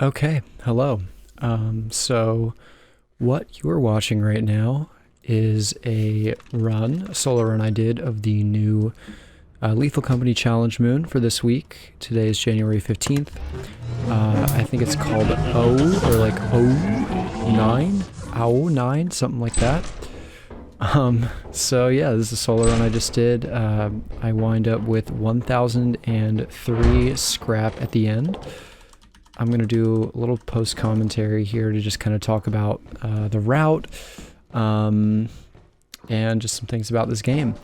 Okay, hello. So what you're watching right now is a solo run I did of the new Lethal Company Challenge Moon for this week. Today is January 15th. I think it's called or like Ouu-9? Ouu-9, something like that. So yeah, this is a solo run I just did. I wind up with 1003 scrap at the end. I'm going to do a little post commentary here to just kind of talk about the route and just some things about this game.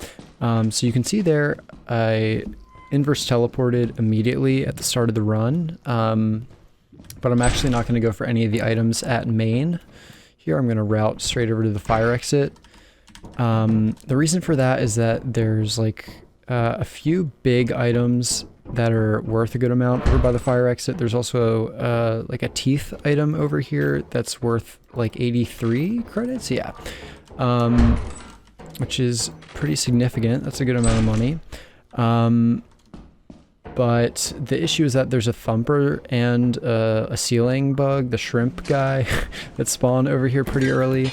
So you can see there, I inverse teleported immediately at the start of the run, but I'm actually not going to go for any of the items at main. Here I'm going to route straight over to the fire exit. The reason for that is that there's like a few big items that are worth a good amount over by the fire exit. There's also like a teeth item over here that's worth like 83 credits, yeah, which is pretty significant. That's a good amount of money. But the issue is that there's a thumper and a ceiling bug, the shrimp guy, that spawn over here pretty early.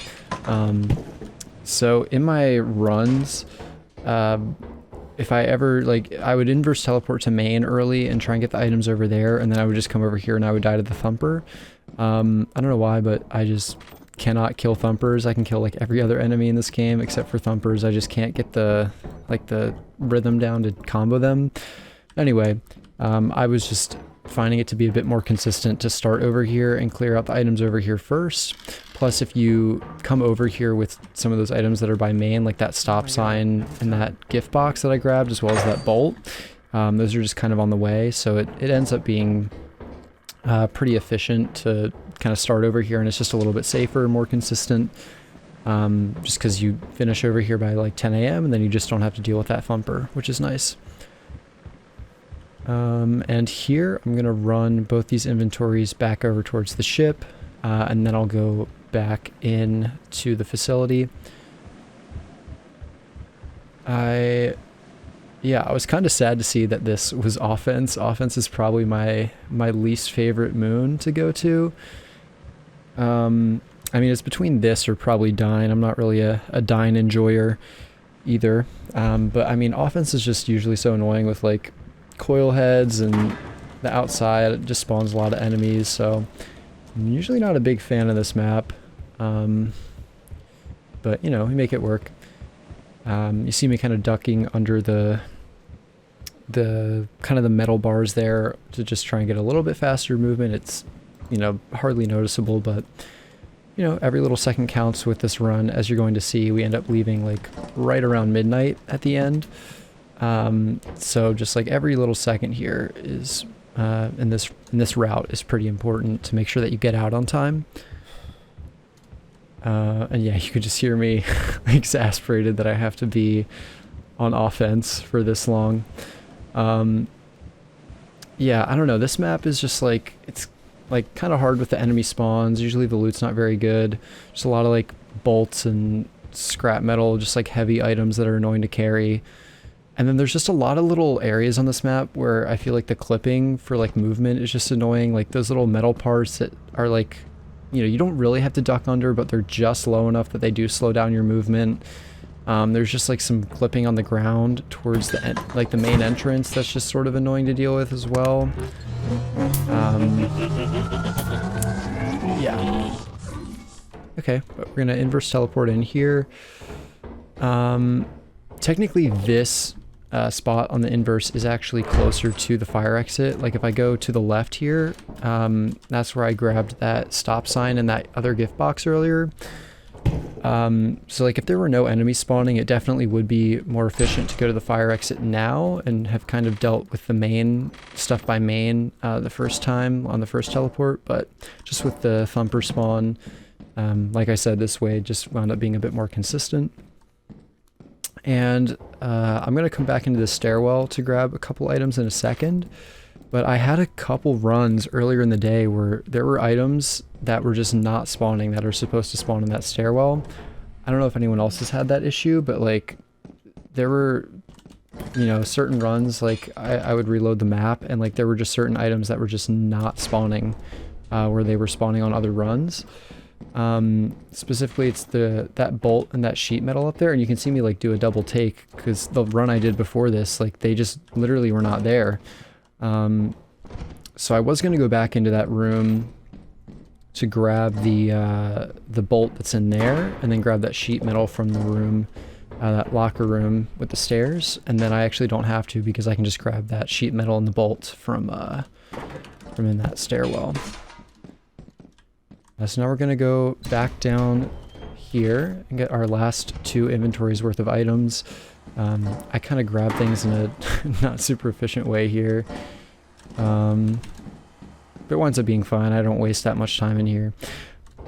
So in my runs, if I ever, like, I would inverse teleport to main early and try and get the items over there, and then I would just come over here and I would die to the thumper. I don't know why, but I just cannot kill thumpers. I can kill like every other enemy in this game except for thumpers. I just can't get the rhythm down to combo them. Anyway, I was just finding it to be a bit more consistent to start over here and clear out the items over here first. Plus, if you come over here with some of those items that are by main, like that stop sign and that gift box that I grabbed, as well as that bolt, those are just kind of on the way. So it ends up being pretty efficient to kind of start over here, and it's just a little bit safer, more consistent, just because you finish over here by like 10 a.m. and then you just don't have to deal with that thumper, which is nice. And here I'm going to run both these inventories back over towards the ship, and then I'll go back in to the facility. I was kind of sad to see that this was offense. Offense is probably my least favorite moon to go to. I mean, it's between this or probably Dine. I'm not really a Dine enjoyer either. But I mean, offense is just usually so annoying with like coil heads, and the outside it just spawns a lot of enemies, so I'm usually not a big fan of this map. But you know, we make it work. You see me kind of ducking under the kind of the metal bars there to just try and get a little bit faster movement. It's, you know, hardly noticeable, but you know, every little second counts with this run. As you're going to see, we end up leaving like right around midnight at the end. So just like every little second here is in this route is pretty important to make sure that you get out on time. And yeah, you could just hear me exasperated that I have to be on offense for this long. Yeah, I don't know. This map is just like, it's like kind of hard with the enemy spawns. Usually the loot's not very good. Just a lot of like bolts and scrap metal, just like heavy items that are annoying to carry. And then there's just a lot of little areas on this map where I feel like the clipping for like movement is just annoying. Like those little metal parts that are like, you know, you don't really have to duck under, but they're just low enough that they do slow down your movement. There's just like some clipping on the ground towards the the main entrance that's just sort of annoying to deal with as well. Yeah. Okay, but we're gonna inverse teleport in here. Technically this spot on the inverse is actually closer to the fire exit. Like if I go to the left here, that's where I grabbed that stop sign and that other gift box earlier. So like if there were no enemies spawning, it definitely would be more efficient to go to the fire exit now and have kind of dealt with the main stuff by main the first time on the first teleport. But just with the thumper spawn, like I said, this way just wound up being a bit more consistent. And I'm going to come back into the stairwell to grab a couple items in a second. But I had a couple runs earlier in the day where there were items that were just not spawning that are supposed to spawn in that stairwell. I don't know if anyone else has had that issue, but like there were, you know, certain runs, like I would reload the map and like there were just certain items that were just not spawning where they were spawning on other runs. Specifically, it's that bolt and that sheet metal up there, and you can see me like do a double take because the run I did before this, like they just literally were not there. So I was going to go back into that room to grab the bolt that's in there, and then grab that sheet metal from the room, that locker room with the stairs, and then I actually don't have to because I can just grab that sheet metal and the bolt from in that stairwell. So now we're going to go back down here and get our last 2 inventories worth of items. I kind of grab things in a not super efficient way here. But it winds up being fine. I don't waste that much time in here.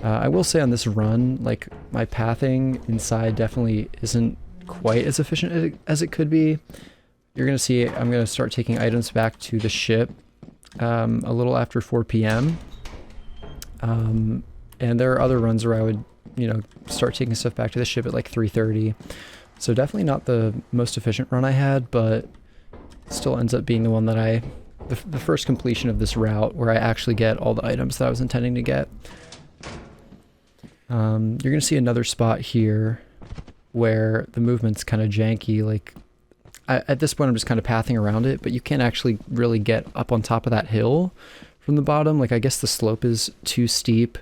I will say on this run, like my pathing inside definitely isn't quite as efficient as it could be. You're going to see I'm going to start taking items back to the ship a little after 4 p.m. And there are other runs where I would, you know, start taking stuff back to the ship at like 3:30. So definitely not the most efficient run I had, but still ends up being the one that the first completion of this route where I actually get all the items that I was intending to get. You're going to see another spot here where the movement's kind of janky. Like at this point I'm just kind of pathing around it, but you can't actually really get up on top of that hill from the bottom. Like I guess the slope is too steep.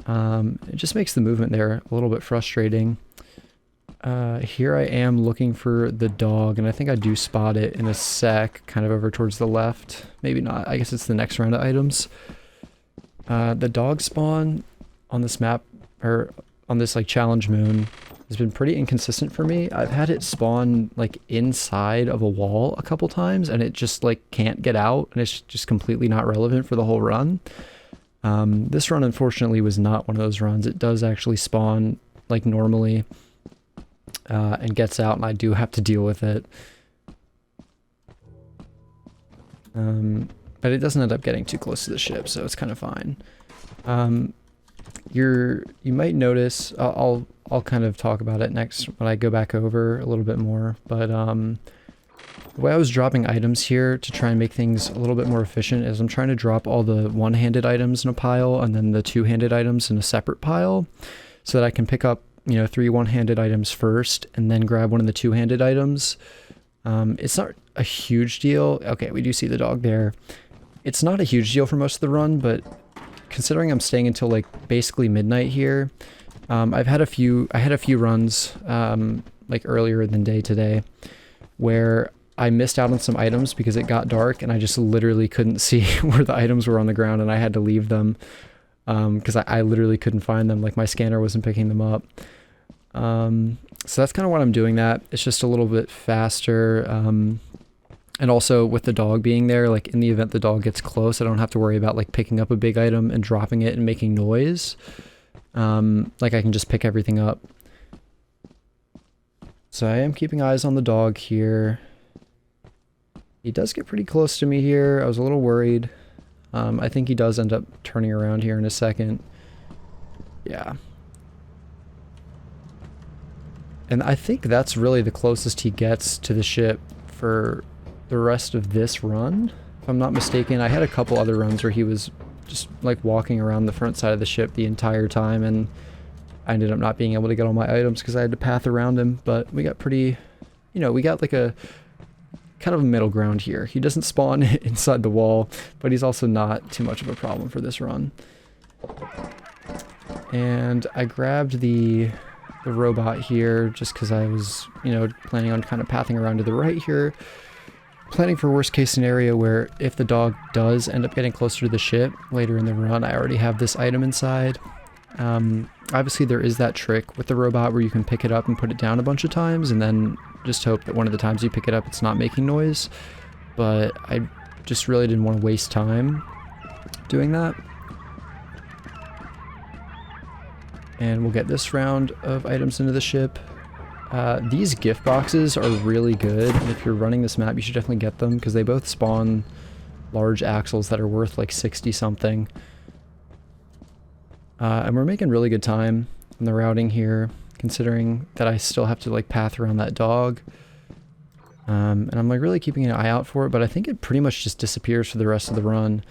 It just makes the movement there a little bit frustrating. Here I am looking for the dog, and I think I do spot it in a sec, kind of over towards the left. Maybe not. I guess it's the next round of items. The dog spawn on this map, or on this like challenge moon, has been pretty inconsistent for me. I've had it spawn like inside of a wall a couple times, and it just like can't get out, and it's just completely not relevant for the whole run. This run unfortunately was not one of those runs. It does actually spawn like normally. And gets out, and I do have to deal with it. But it doesn't end up getting too close to the ship, so it's kind of fine. You might notice, I'll kind of talk about it next when I go back over a little bit more, but the way I was dropping items here to try and make things a little bit more efficient is I'm trying to drop all the one-handed items in a pile and then the two-handed items in a separate pile so that I can pick up, you know, 3 one-handed items first and then grab one of the two-handed items. It's not a huge deal. Okay, we do see the dog there. It's not a huge deal for most of the run, but considering I'm staying until like basically midnight here, I had a few runs like earlier in the day today where I missed out on some items because it got dark and I just literally couldn't see where the items were on the ground, and I had to leave them. Because I literally couldn't find them, like my scanner wasn't picking them up. So that's kind of why I'm doing that. It's just a little bit faster. And also with the dog being there, like in the event the dog gets close, I don't have to worry about like picking up a big item and dropping it and making noise. Like I can just pick everything up. So I am keeping eyes on the dog here. He does get pretty close to me here. I was a little worried. I think he does end up turning around here in a second. Yeah. And I think that's really the closest he gets to the ship for the rest of this run, if I'm not mistaken. I had a couple other runs where he was just like walking around the front side of the ship the entire time, and I ended up not being able to get all my items because I had to path around him. But we got pretty, you know, we got like a kind of a middle ground here. He doesn't spawn inside the wall, but he's also not too much of a problem for this run. And I grabbed the robot here just because I was, you know, planning on kind of pathing around to the right here, planning for worst case scenario where if the dog does end up getting closer to the ship later in the run, I already have this item inside. Obviously there is that trick with the robot where you can pick it up and put it down a bunch of times and then just hope that one of the times you pick it up it's not making noise, but I just really didn't want to waste time doing that. And we'll get this round of items into the ship. These gift boxes are really good, and if you're running this map you should definitely get them because they both spawn large axles that are worth like 60 something. And we're making really good time on the routing here, considering that I still have to like path around that dog. And I'm like really keeping an eye out for it, but I think it pretty much just disappears for the rest of the run.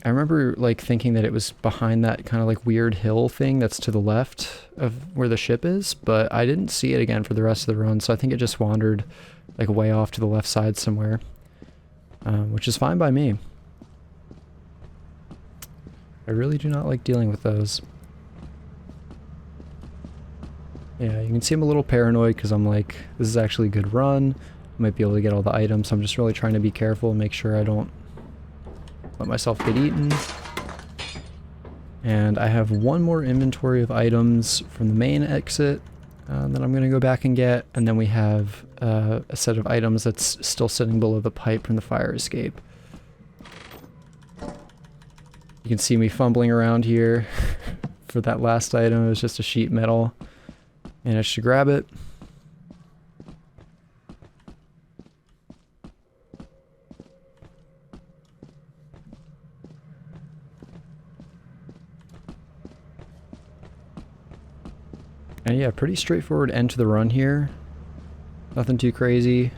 I remember like thinking that it was behind that kind of like weird hill thing that's to the left of where the ship is, but I didn't see it again for the rest of the run, so I think it just wandered like way off to the left side somewhere, which is fine by me. I really do not like dealing with those. Yeah, you can see I'm a little paranoid because I'm like, this is actually a good run. I might be able to get all the items, so I'm just really trying to be careful and make sure I don't let myself get eaten. And I have one more inventory of items from the main exit that I'm going to go back and get, and then we have a set of items that's still sitting below the pipe from the fire escape. You can see me fumbling around here for that last item. It was just a sheet metal. And I should grab it. And yeah, pretty straightforward end to the run here. Nothing too crazy.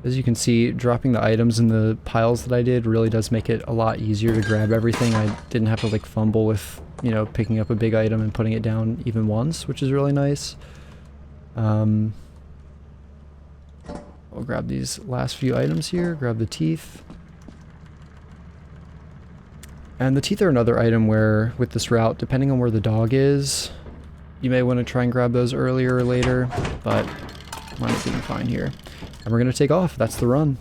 As you can see, dropping the items in the piles that I did really does make it a lot easier to grab everything. I didn't have to like fumble with, you know, picking up a big item and putting it down even once, which is really nice. I'll grab these last few items here, grab the teeth. And the teeth are another item where, with this route, depending on where the dog is, you may want to try and grab those earlier or later, but mine's doing fine here. And we're going to take off. That's the run.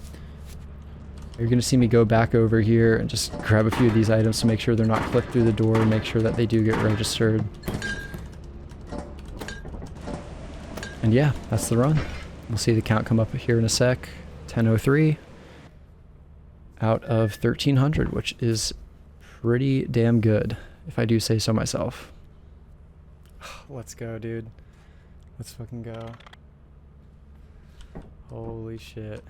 You're going to see me go back over here and just grab a few of these items to make sure they're not clipped through the door and make sure that they do get registered. And yeah, that's the run. We'll see the count come up here in a sec. 10:03 out of 1,300, which is pretty damn good, if I do say so myself. Let's go, dude. Let's fucking go. Holy shit.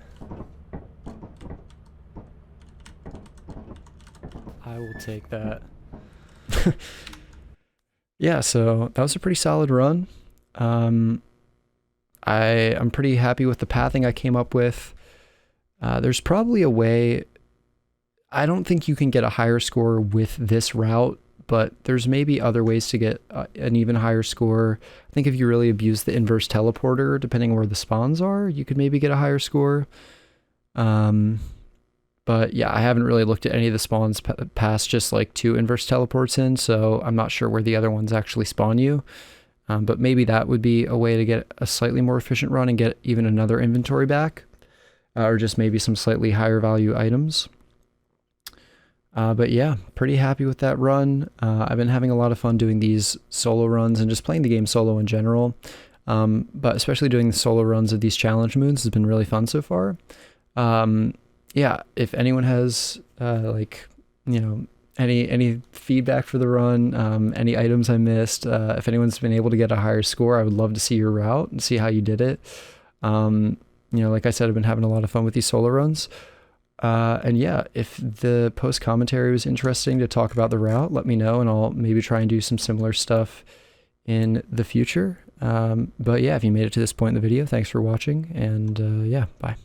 I will take that. Yeah, so that was a pretty solid run. I'm pretty happy with the pathing I came up with. There's probably a way. I don't think you can get a higher score with this route, but there's maybe other ways to get an even higher score. I think if you really abuse the inverse teleporter, depending on where the spawns are, you could maybe get a higher score. But yeah, I haven't really looked at any of the spawns past just like 2 inverse teleports in, so I'm not sure where the other ones actually spawn you. But maybe that would be a way to get a slightly more efficient run and get even another inventory back. Or just maybe some slightly higher value items. But yeah, pretty happy with that run. I've been having a lot of fun doing these solo runs and just playing the game solo in general. But especially doing the solo runs of these challenge moons has been really fun so far. Yeah, if anyone has like, you know, any feedback for the run, any items I missed, if anyone's been able to get a higher score, I would love to see your route and see how you did it. You know, like I said, I've been having a lot of fun with these solo runs. And yeah, if the post commentary was interesting to talk about the route, let me know and I'll maybe try and do some similar stuff in the future. But yeah, if you made it to this point in the video, thanks for watching, and yeah, bye.